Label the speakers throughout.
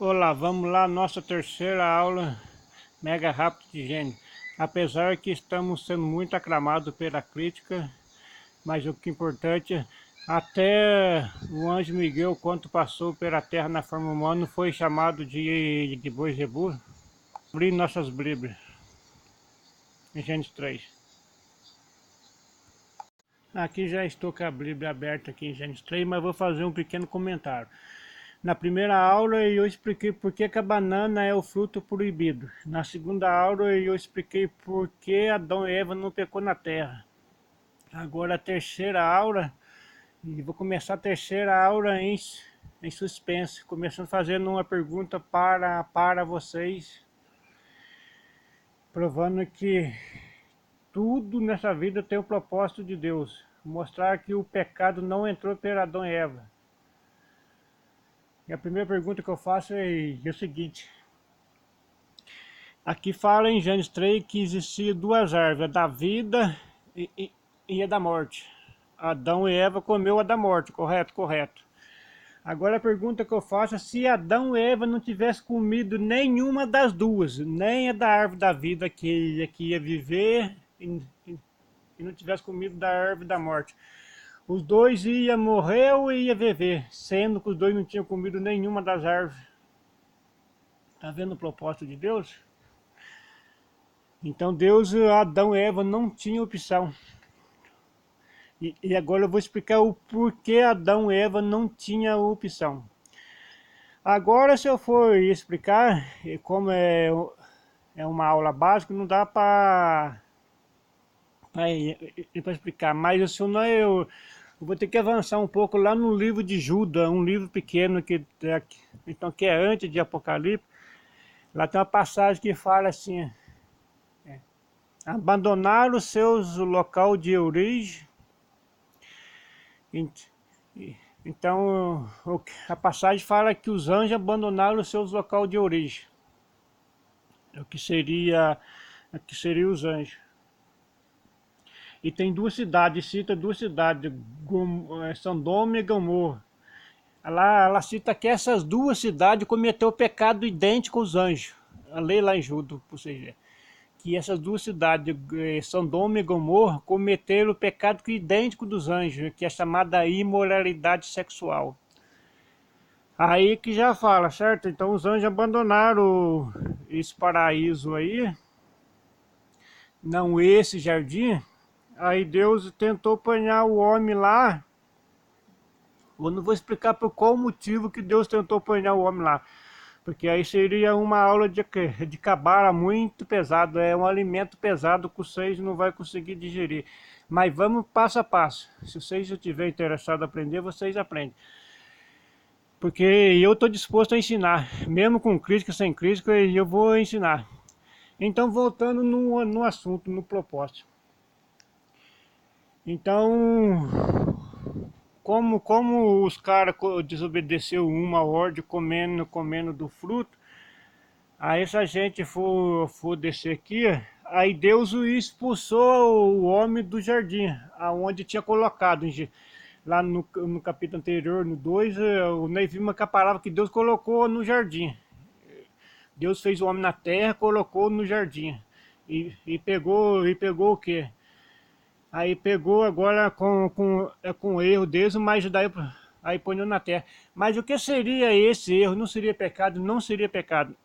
Speaker 1: Olá, vamos lá, nossa terceira aula mega rápido de Gênesis. Apesar que estamos sendo muito aclamados pela crítica, mas o que é importante, até o anjo Miguel, quando passou pela terra na forma humana, foi chamado de Beelzebub. Abrir nossas Bíblias, em Gênesis 3. Aqui já estou com a Bíblia aberta aqui em Gênesis 3, mas vou fazer um pequeno comentário. Na primeira aula eu expliquei por que a banana é o fruto proibido. Na segunda aula eu expliquei por que Adão e Eva não pecou na terra. Agora a terceira aula, e vou começar a terceira aula em suspense, começando fazendo uma pergunta para vocês, provando que tudo nessa vida tem o propósito de Deus. Mostrar que o pecado não entrou por Adão e Eva. E a primeira pergunta que eu faço é o seguinte. Aqui fala em Gênesis 3 que existia duas árvores, a da vida e a da morte. Adão e Eva comeu a da morte, correto? Correto. Agora a pergunta que eu faço é se Adão e Eva não tivessem comido nenhuma das duas, nem a da árvore da vida que ia viver e não tivesse comido da árvore da morte. Os dois iam morrer ou ia viver, sendo que os dois não tinham comido nenhuma das árvores. Está vendo o propósito de Deus? Então Deus, Adão e Eva não tinham opção. E agora eu vou explicar o porquê Adão e Eva não tinham opção. Agora se eu for explicar, como é uma aula básica, não dá para explicar. Mas se não, eu vou ter que avançar um pouco lá no livro de Judas, um livro pequeno então, que é antes de Apocalipse. Lá tem uma passagem que fala assim: abandonar os seus local de origem. Então a passagem fala que os anjos abandonaram os seus locais de origem. O que seria os anjos. E tem duas cidades, cita duas cidades, Sodoma e Gomorra. Ela cita que essas duas cidades cometeram o pecado idêntico aos anjos. A lei lá em Judas, por seja, que essas duas cidades, Sodoma e Gomorra, cometeram o pecado idêntico dos anjos, que é chamada imoralidade sexual. Aí que já fala, certo? Então os anjos abandonaram esse paraíso aí, não esse jardim. Aí Deus tentou apanhar o homem lá. Eu não vou explicar por qual motivo que Deus tentou apanhar o homem lá. Porque aí seria uma aula de cabala muito pesado, é um alimento pesado que vocês não vão conseguir digerir. Mas vamos passo a passo. Se vocês estiverem interessados em aprender, vocês aprendem. Porque eu estou disposto a ensinar, mesmo com crítica, sem crítica, eu vou ensinar. Então, voltando no assunto, no propósito. Então, como os caras desobedeceu uma ordem comendo do fruto, aí se a gente for descer aqui, aí Deus expulsou o homem do jardim, aonde tinha colocado. Lá no capítulo anterior, no 2, nós vimos que a palavra que Deus colocou no jardim. Deus fez o homem na terra, colocou no jardim. E pegou o quê? Aí pegou agora com erro deles, mas daí aí põe na terra. Mas o que seria esse erro? Não seria pecado? Não seria pecado.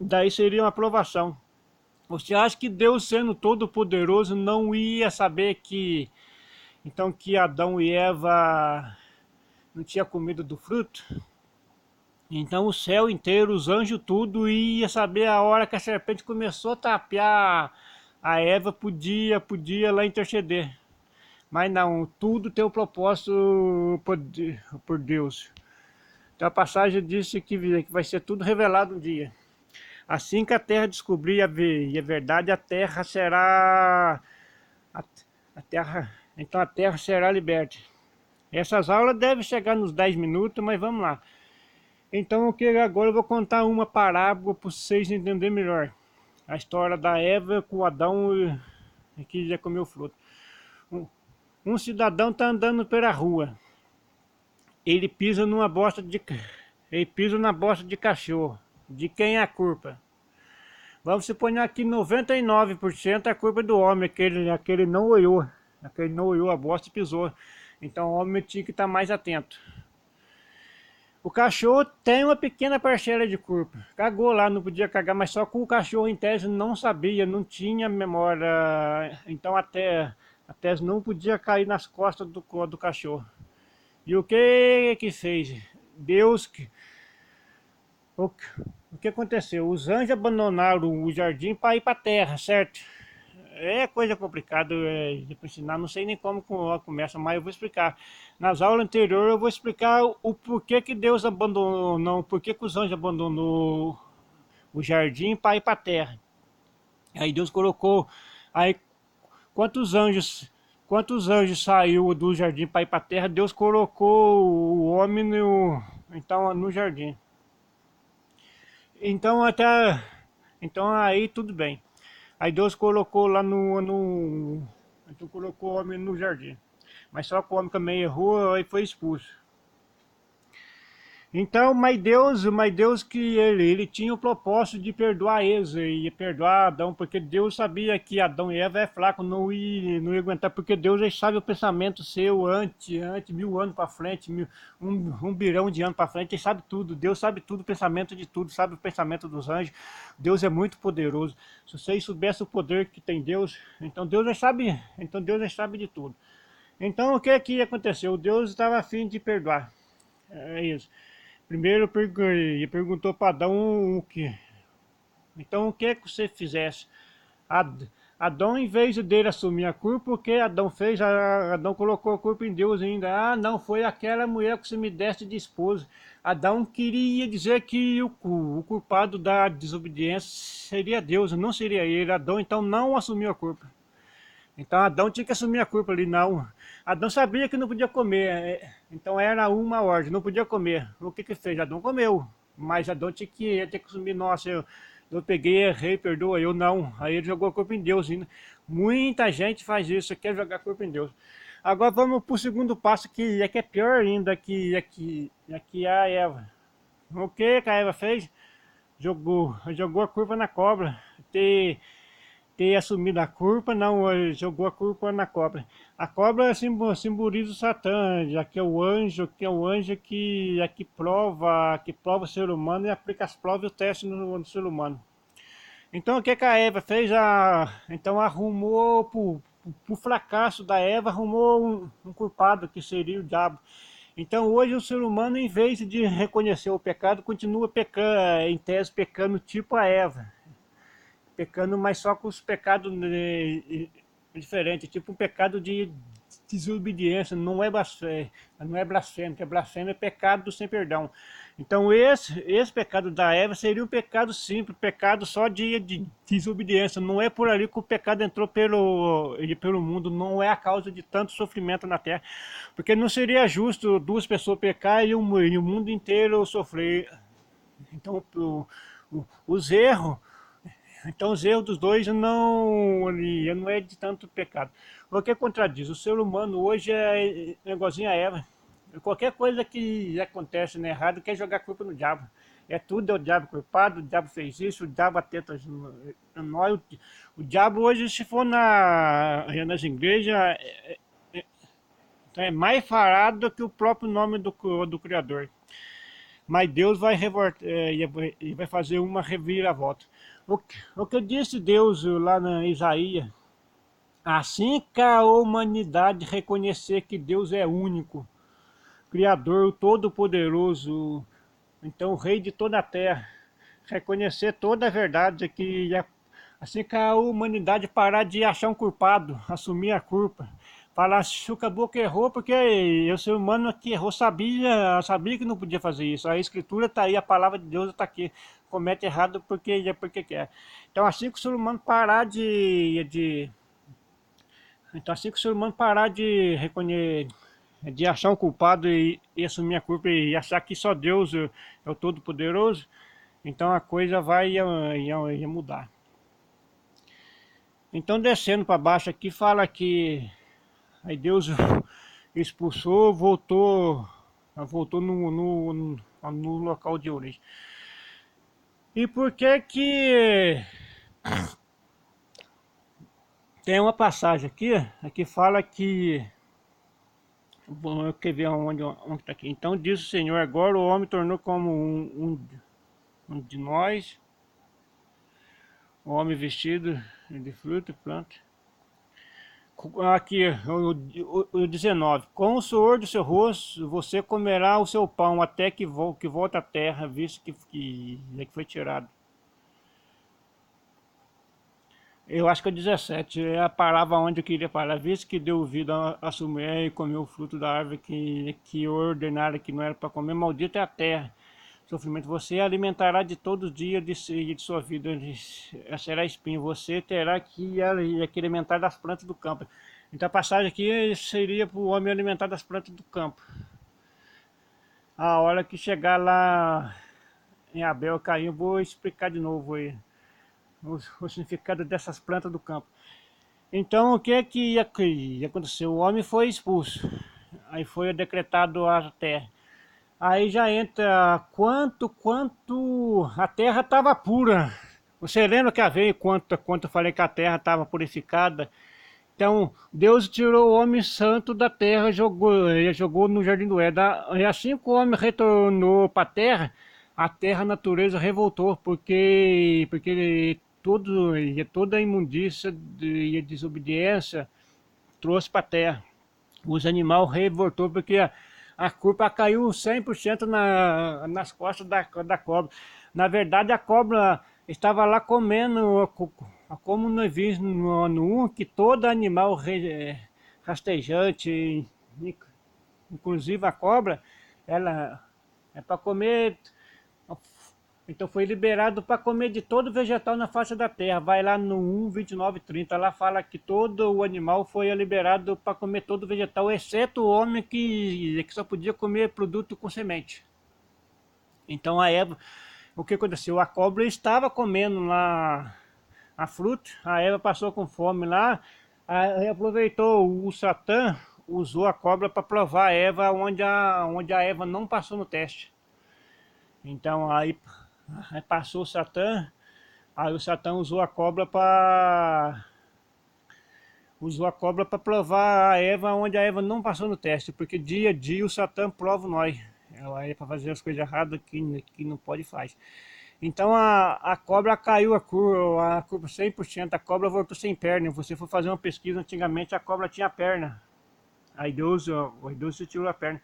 Speaker 1: Daí seria uma aprovação. Você acha que Deus, sendo todo poderoso, não ia saber que então que Adão e Eva não tinha comido do fruto? Então o céu inteiro, os anjos tudo, ia saber a hora que a serpente começou a tapear a Eva, podia lá interceder. Mas não, tudo tem um propósito por Deus. Então a passagem disse que vai ser tudo revelado um dia. Assim que a terra descobrir a verdade, a terra será... A terra, então a terra será liberta. Essas aulas devem chegar nos 10 minutos, mas vamos lá. Então agora eu vou contar uma parábola para vocês entenderem melhor. A história da Eva com Adão que já comeu fruto. Um cidadão está andando pela rua. Ele pisa numa bosta Ele pisa na bosta de cachorro. De quem é a culpa? Vamos suponer aqui 99% é culpa do homem, aquele não olhou. Aquele não olhou a bosta e pisou. Então o homem tinha que estar mais atento. O cachorro tem uma pequena parcela de culpa. Cagou lá, não podia cagar, mas só que o cachorro em tese não sabia, não tinha memória. Então a tese não podia cair nas costas do cachorro. E o que fez? Deus que... O, o que aconteceu? Os anjos abandonaram o jardim para ir para a terra, certo? É coisa complicada de ensinar, não sei nem como começa, mas eu vou explicar. Nas aulas anteriores eu vou explicar o porquê que Deus abandonou, não, porquê que os anjos abandonou o jardim para ir para a terra. Aí Deus colocou, aí quantos anjos, quantos anjos saiu do jardim para ir para a terra, Deus colocou o homem então, no jardim. Então então aí tudo bem. Aí Deus colocou lá então colocou o homem no jardim. Mas só que o homem também errou e foi expulso. Então, mas Deus que ele tinha o propósito de perdoar eles e perdoar Adão, porque Deus sabia que Adão e Eva é fraco, não ia aguentar, porque Deus já sabe o pensamento seu antes 1000 anos para frente, um bilhão de anos para frente, ele sabe tudo, Deus sabe tudo, o pensamento de tudo, sabe o pensamento dos anjos, Deus é muito poderoso. Se vocês soubessem o poder que tem Deus, então Deus já sabe de tudo. Então o que aconteceu? Deus estava a fim de perdoar. É isso. Primeiro ele perguntou para Adão o que. Então o que você fizesse? Adão, em vez dele assumir a culpa, o que Adão fez? Adão colocou a culpa em Deus ainda. Ah, não, foi aquela mulher que você me deste de esposa. Adão queria dizer que o culpado da desobediência seria Deus, não seria ele. Adão então não assumiu a culpa. Então Adão tinha que assumir a culpa ali, não. Adão sabia que não podia comer, então era uma ordem, não podia comer. O que fez? Adão comeu, mas Adão tinha que assumir, nossa, eu peguei, errei, perdoa, eu não. Aí ele jogou a culpa em Deus ainda. Muita gente faz isso, quer jogar a culpa em Deus. Agora vamos para o segundo passo, que é pior ainda, que a Eva. O que a Eva fez? Jogou a culpa na cobra. Ter assumido a culpa, não, jogou a culpa na cobra. A cobra simboliza o Satã, já que é o anjo, que prova o ser humano e aplica as provas e o teste no ser humano. Então o que a Eva fez? Então arrumou pro fracasso da Eva, arrumou um culpado, que seria o diabo. Então hoje o ser humano, em vez de reconhecer o pecado, continua pecando, em tese pecando tipo a Eva. Pecando, mas só com os pecados diferentes, tipo um pecado de desobediência, não é blasfêmia, que blasfêmia é pecado sem perdão. Então esse pecado da Eva seria um pecado simples, pecado só de desobediência, não é por ali que o pecado entrou pelo mundo, não é a causa de tanto sofrimento na terra, porque não seria justo duas pessoas pecar e o mundo inteiro sofrer. Então os erros então os erros dos dois não é de tanto pecado. O que contradiz? O ser humano hoje é igualzinho a Eva. Qualquer coisa que acontece errado quer jogar a culpa no diabo. Tudo é o diabo culpado, o diabo fez isso, o diabo atenta nós. O diabo hoje, se for nas igrejas, é mais farado do que o próprio nome do Criador. Mas Deus vai e vai fazer uma reviravolta. O que disse Deus lá na Isaías? Assim que a humanidade reconhecer que Deus é único, Criador, Todo-Poderoso, então o Rei de toda a terra, reconhecer toda a verdade, assim que a humanidade parar de achar um culpado, assumir a culpa, falar se o caboclo errou, porque o ser humano que errou sabia que não podia fazer isso. A escritura está aí, a palavra de Deus está aqui. Comete errado porque quer. Então assim que o ser humano parar então assim que o ser humano parar de reconhecer, de achar um culpado e assumir a culpa e achar que só Deus é o Todo-Poderoso, então a coisa ia mudar. Então descendo para baixo aqui fala que aí Deus expulsou, voltou no local de origem. E por que tem uma passagem aqui fala que, bom, eu quero ver onde está aqui. Então diz o Senhor, agora o homem tornou como um de nós, o homem vestido de fruta e planta. Aqui, o 19. Com o suor do seu rosto, você comerá o seu pão até que volte à terra, visto que foi tirado. Eu acho que é 17, é a palavra onde eu queria parar. Visto que deu vida a sua mulher e comeu o fruto da árvore que ordenara que não era para comer, maldita é a terra. Sofrimento, você alimentará de todo dia de sua vida, será espinho, você terá que alimentar das plantas do campo. Então a passagem aqui seria para o homem alimentar das plantas do campo. A hora que chegar lá em Abel, Caim, eu vou explicar de novo aí o significado dessas plantas do campo. Então o que é que ia acontecer? O homem foi expulso, aí foi decretado a terra. Aí já entra quanto a terra estava pura. Você lembra que a veio quanto eu falei que a terra estava purificada? Então Deus tirou o homem santo da terra e jogou no jardim do Éden. E assim que o homem retornou para a terra, a natureza revoltou, porque toda a imundícia e a desobediência trouxe para a terra. Os animais revoltou porque a culpa caiu 100% nas costas da cobra. Na verdade, a cobra estava lá comendo, como nós vimos no 1, que todo animal rastejante, inclusive a cobra, ela é para comer. Então foi liberado para comer de todo vegetal na face da terra. Vai lá no 1, 29, 30. Lá fala que todo o animal foi liberado para comer todo vegetal, exceto o homem que só podia comer produto com semente. Então a Eva, o que aconteceu? A cobra estava comendo lá a fruta, a Eva passou com fome lá, aí aproveitou o Satã, usou a cobra para provar a Eva onde a Eva não passou no teste. Então aí passou o Satã, aí o Satã usou a cobra para provar a Eva onde a Eva não passou no teste, porque dia a dia o Satã prova nós. Ela é para fazer as coisas erradas que não pode fazer. Então a cobra caiu a curva 100%, a cobra voltou sem perna. Você for fazer uma pesquisa, antigamente a cobra tinha perna. Aí Deus tirou a perna.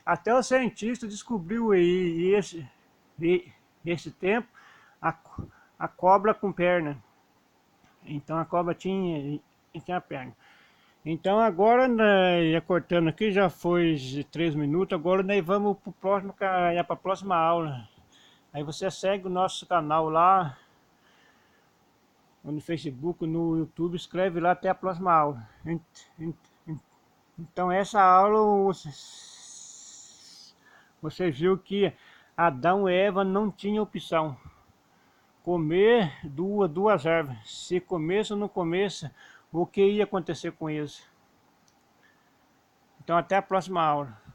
Speaker 1: Até o cientista descobriu aí esse tempo a cobra com perna. Então a cobra tinha perna. Então agora, né, cortando aqui, já foi 3 minutos, agora nós vamos para a próxima aula. Aí você segue o nosso canal lá, no Facebook, no YouTube, escreve lá até a próxima aula. Então essa aula você viu que Adão e Eva não tinham opção. Comer duas ervas. Se comesse ou não comesse, o que ia acontecer com eles? Então até a próxima aula.